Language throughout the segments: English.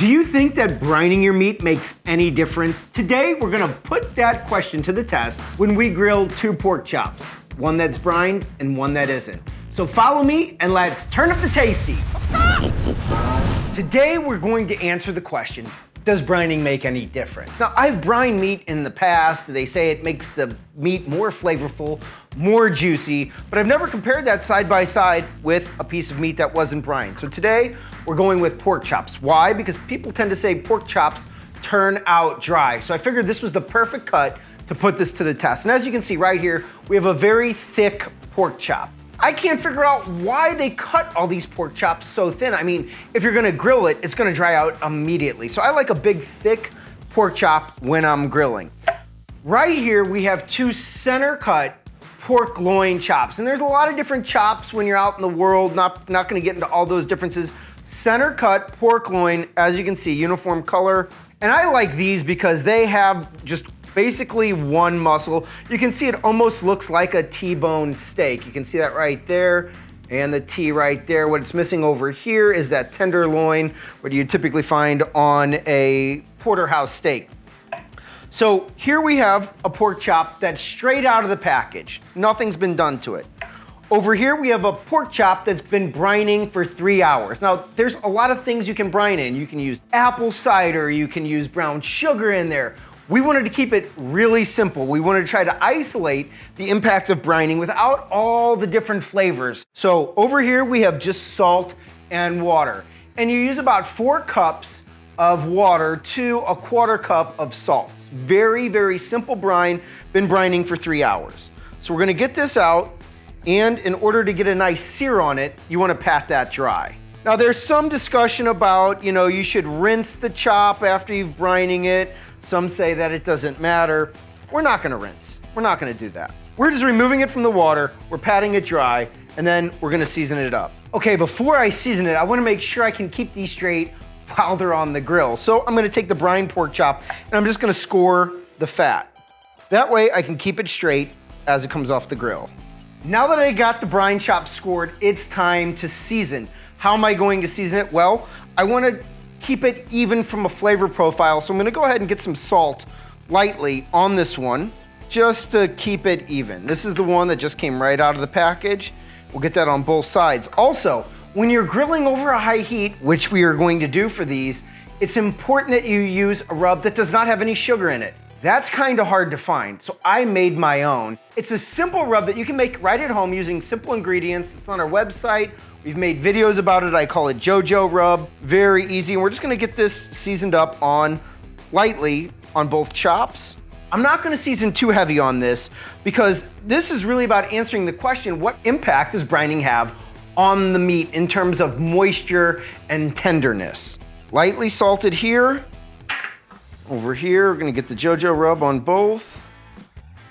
Do you think that brining your meat makes any difference? Today, we're gonna put that question to the test when we grill 2 pork chops, one that's brined and one that isn't. So follow me and let's turn up the tasty. Today, we're going to answer the question, does brining make any difference? Now, I've brined meat in the past. They say it makes the meat more flavorful, more juicy, but I've never compared that side by side with a piece of meat that wasn't brined. So today, we're going with pork chops. Why? Because people tend to say pork chops turn out dry. So I figured this was the perfect cut to put this to the test. And as you can see right here, we have a very thick pork chop. I can't figure out why they cut all these pork chops so thin. I mean, if you're gonna grill it, it's gonna dry out immediately. So I like a big, thick pork chop when I'm grilling. Right here, we have 2 center cut pork loin chops. And there's a lot of different chops when you're out in the world, not gonna get into all those differences. Center cut pork loin, as you can see, uniform color. And I like these because they have just basically one muscle. You can see it almost looks like a T-bone steak. You can see that right there and the T right there. What it's missing over here is that tenderloin, what you typically find on a porterhouse steak. So here we have a pork chop that's straight out of the package. Nothing's been done to it. Over here, we have a pork chop that's been brining for 3 hours. Now, there's a lot of things you can brine in. You can use apple cider, you can use brown sugar in there. We wanted to keep it really simple. We wanted to try to isolate the impact of brining without all the different flavors. So over here, we have just salt and water. And you use about 4 cups of water to a 1/4 cup of salt. Very, very simple brine, been brining for 3 hours. So we're gonna get this out, and in order to get a nice sear on it, you wanna pat that dry. Now there's some discussion about, you should rinse the chop after you've brining it. Some say that it doesn't matter. We're not gonna rinse. We're not gonna do that. We're just removing it from the water, we're patting it dry, and then we're gonna season it up. Okay, before I season it, I wanna make sure I can keep these straight while they're on the grill. So I'm gonna take the brine pork chop and I'm just gonna score the fat. That way I can keep it straight as it comes off the grill. Now that I got the brine chop scored, it's time to season. How am I going to season it? Well, I wanna keep it even from a flavor profile. So I'm gonna go ahead and get some salt lightly on this one, just to keep it even. This is the one that just came right out of the package. We'll get that on both sides. Also, when you're grilling over a high heat, which we are going to do for these, it's important that you use a rub that does not have any sugar in it. That's kind of hard to find, so I made my own. It's a simple rub that you can make right at home using simple ingredients. It's on our website. We've made videos about it. I call it JoJo Rub. Very easy, and we're just gonna get this seasoned up lightly on both chops. I'm not gonna season too heavy on this because this is really about answering the question, what impact does brining have on the meat in terms of moisture and tenderness? Lightly salted here. Over here, we're gonna get the JoJo Rub on both.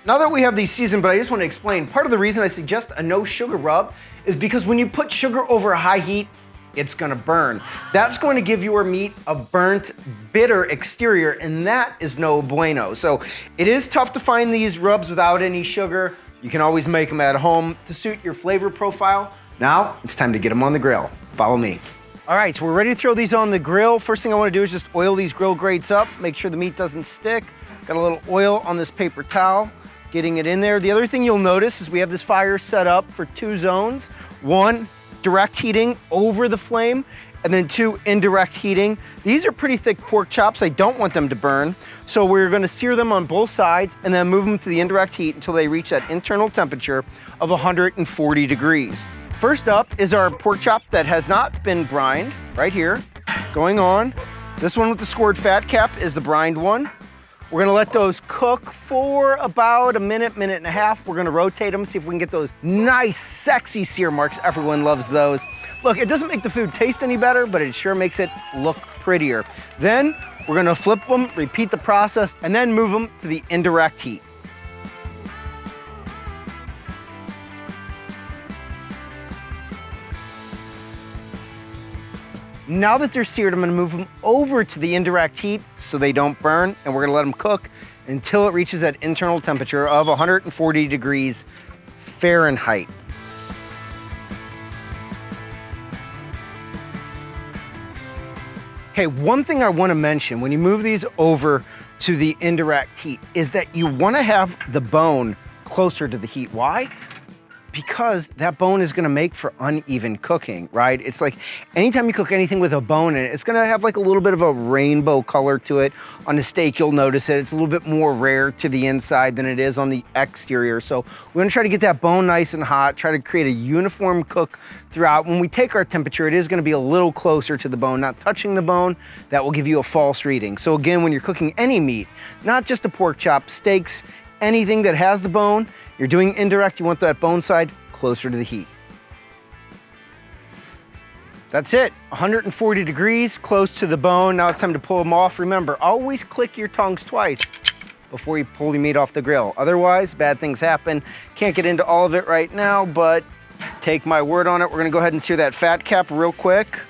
Now that we have these seasoned, but I just wanna explain, part of the reason I suggest a no sugar rub is because when you put sugar over a high heat, it's gonna burn. That's going to give your meat a burnt, bitter exterior, and that is no bueno. So it is tough to find these rubs without any sugar. You can always make them at home to suit your flavor profile. Now, it's time to get them on the grill. Follow me. All right, so we're ready to throw these on the grill. First thing I wanna do is just oil these grill grates up, make sure the meat doesn't stick. Got a little oil on this paper towel, getting it in there. The other thing you'll notice is we have this fire set up for 2 zones. 1, direct heating over the flame, and then 2, indirect heating. These are pretty thick pork chops. I don't want them to burn. So we're gonna sear them on both sides and then move them to the indirect heat until they reach that internal temperature of 140 degrees. First up is our pork chop that has not been brined, right here, going on. This one with the scored fat cap is the brined one. We're gonna let those cook for about a minute, minute and a half. We're gonna rotate them, see if we can get those nice, sexy sear marks. Everyone loves those. Look, it doesn't make the food taste any better, but it sure makes it look prettier. Then we're gonna flip them, repeat the process, and then move them to the indirect heat. Now that they're seared, I'm gonna move them over to the indirect heat so they don't burn, and we're gonna let them cook until it reaches that internal temperature of 140 degrees Fahrenheit. Okay, one thing I wanna mention when you move these over to the indirect heat is that you wanna have the bone closer to the heat. Why? Because that bone is gonna make for uneven cooking, right? It's like anytime you cook anything with a bone in it, it's gonna have like a little bit of a rainbow color to it. On the steak, you'll notice it. It's a little bit more rare to the inside than it is on the exterior. So we're gonna try to get that bone nice and hot, try to create a uniform cook throughout. When we take our temperature, it is gonna be a little closer to the bone, not touching the bone. That will give you a false reading. So again, when you're cooking any meat, not just a pork chop, steaks, anything that has the bone, you're doing indirect, you want that bone side closer to the heat. That's it, 140 degrees, close to the bone. Now it's time to pull them off. Remember, always click your tongues twice before you pull the meat off the grill. Otherwise, bad things happen. Can't get into all of it right now, but take my word on it. We're gonna go ahead and sear that fat cap real quick.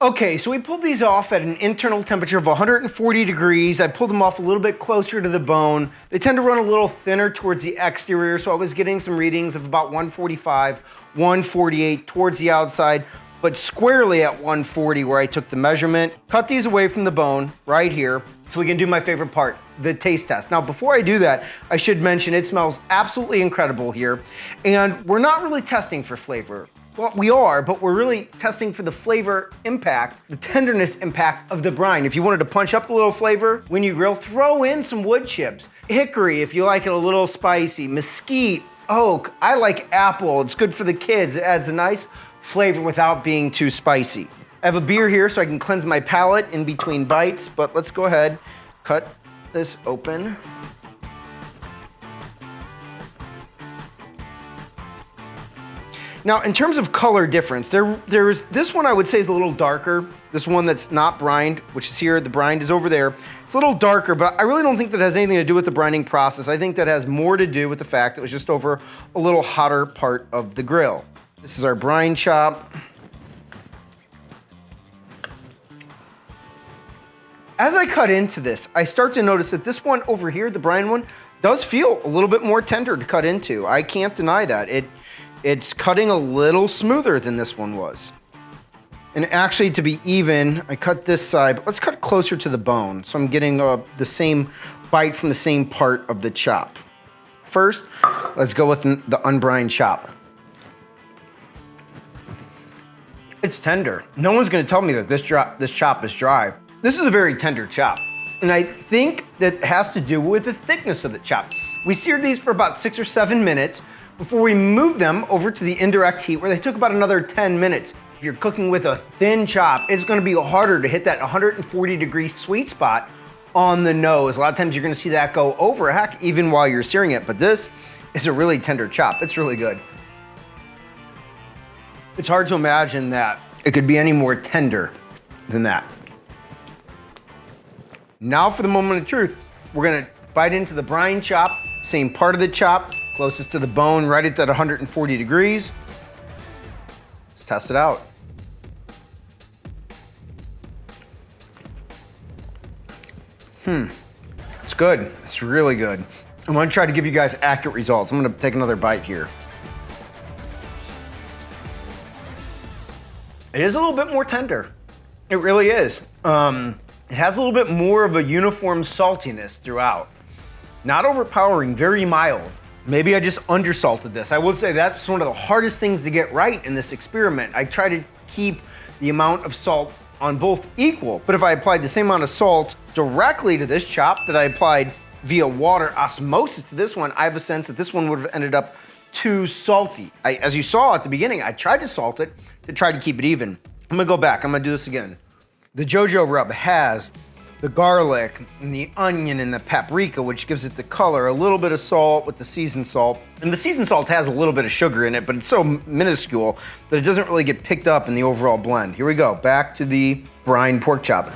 Okay, so we pulled these off at an internal temperature of 140 degrees. I pulled them off a little bit closer to the bone. They tend to run a little thinner towards the exterior, so I was getting some readings of about 145, 148 towards the outside, but squarely at 140 where I took the measurement. Cut these away from the bone right here so we can do my favorite part, the taste test. Now, before I do that, I should mention it smells absolutely incredible here, and we're not really testing for flavor. Well, we are, but we're really testing for the flavor impact, the tenderness impact of the brine. If you wanted to punch up the little flavor when you grill, throw in some wood chips. Hickory, if you like it a little spicy. Mesquite, oak. I like apple. It's good for the kids. It adds a nice flavor without being too spicy. I have a beer here so I can cleanse my palate in between bites, but let's go ahead, cut this open. Now, in terms of color difference, there's this one I would say is a little darker. This one that's not brined, which is here, the brined is over there. It's a little darker, but I really don't think that has anything to do with the brining process. I think that has more to do with the fact it was just over a little hotter part of the grill. This is our brine chop. As I cut into this, I start to notice that this one over here, the brine one, does feel a little bit more tender to cut into. I can't deny that. It's cutting a little smoother than this one was. And actually, to be even, I cut this side, but let's cut closer to the bone. So I'm getting the same bite from the same part of the chop. First, let's go with the unbrined chop. It's tender. No one's gonna tell me that this chop is dry. This is a very tender chop. And I think that has to do with the thickness of the chop. We seared these for about 6 or 7 minutes before we moved them over to the indirect heat where they took about another 10 minutes. If you're cooking with a thin chop, it's gonna be harder to hit that 140-degree sweet spot on the nose. A lot of times you're gonna see that go over, heck, even while you're searing it, but this is a really tender chop. It's really good. It's hard to imagine that it could be any more tender than that. Now for the moment of truth, we're gonna bite into the brine chop, same part of the chop, closest to the bone, right at that 140 degrees. Let's test it out. It's good. It's really good. I'm gonna try to give you guys accurate results. I'm gonna take another bite here. It is a little bit more tender. It really is. It has a little bit more of a uniform saltiness throughout. Not overpowering, very mild. Maybe I just undersalted this. I would say that's one of the hardest things to get right in this experiment. I try to keep the amount of salt on both equal, but if I applied the same amount of salt directly to this chop that I applied via water osmosis to this one, I have a sense that this one would have ended up too salty. As you saw at the beginning, I tried to salt it to try to keep it even. I'm gonna go back, I'm gonna do this again. The JoJo rub has the garlic and the onion and the paprika, which gives it the color, a little bit of salt with the seasoned salt. And the seasoned salt has a little bit of sugar in it, but it's so minuscule that it doesn't really get picked up in the overall blend. Here we go, back to the brine pork chop.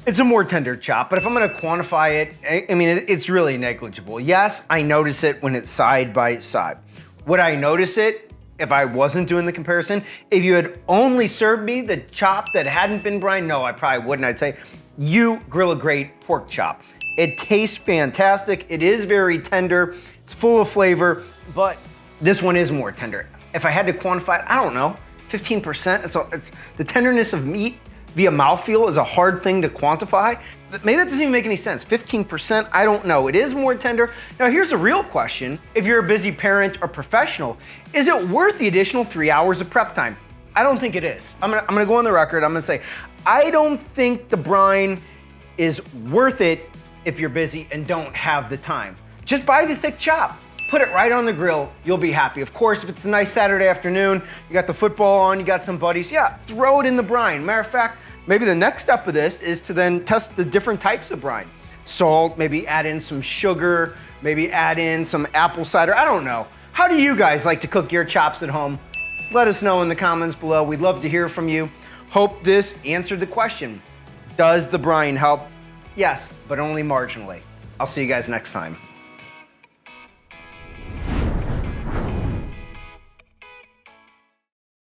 It's a more tender chop, but if I'm gonna quantify it, I mean, it's really negligible. Yes, I notice it when it's side by side. Would I notice it if I wasn't doing the comparison? If you had only served me the chop that hadn't been brined, no, I probably wouldn't. I'd say, you grill a great pork chop. It tastes fantastic. It is very tender. It's full of flavor, but this one is more tender. If I had to quantify it, I don't know, 15%. It's the tenderness of meat via mouthfeel is a hard thing to quantify. Maybe that doesn't even make any sense. 15%, I don't know. It is more tender. Now here's the real question. If you're a busy parent or professional, is it worth the additional 3 hours of prep time? I don't think it is. I'm gonna go on the record, I'm gonna say, I don't think the brine is worth it if you're busy and don't have the time. Just buy the thick chop. Put it right on the grill, you'll be happy. Of course, if it's a nice Saturday afternoon, you got the football on, you got some buddies, yeah, throw it in the brine. Matter of fact, maybe the next step of this is to then test the different types of brine. Salt, maybe add in some sugar, maybe add in some apple cider, I don't know. How do you guys like to cook your chops at home? Let us know in the comments below. We'd love to hear from you. Hope this answered the question. Does the brine help? Yes, but only marginally. I'll see you guys next time.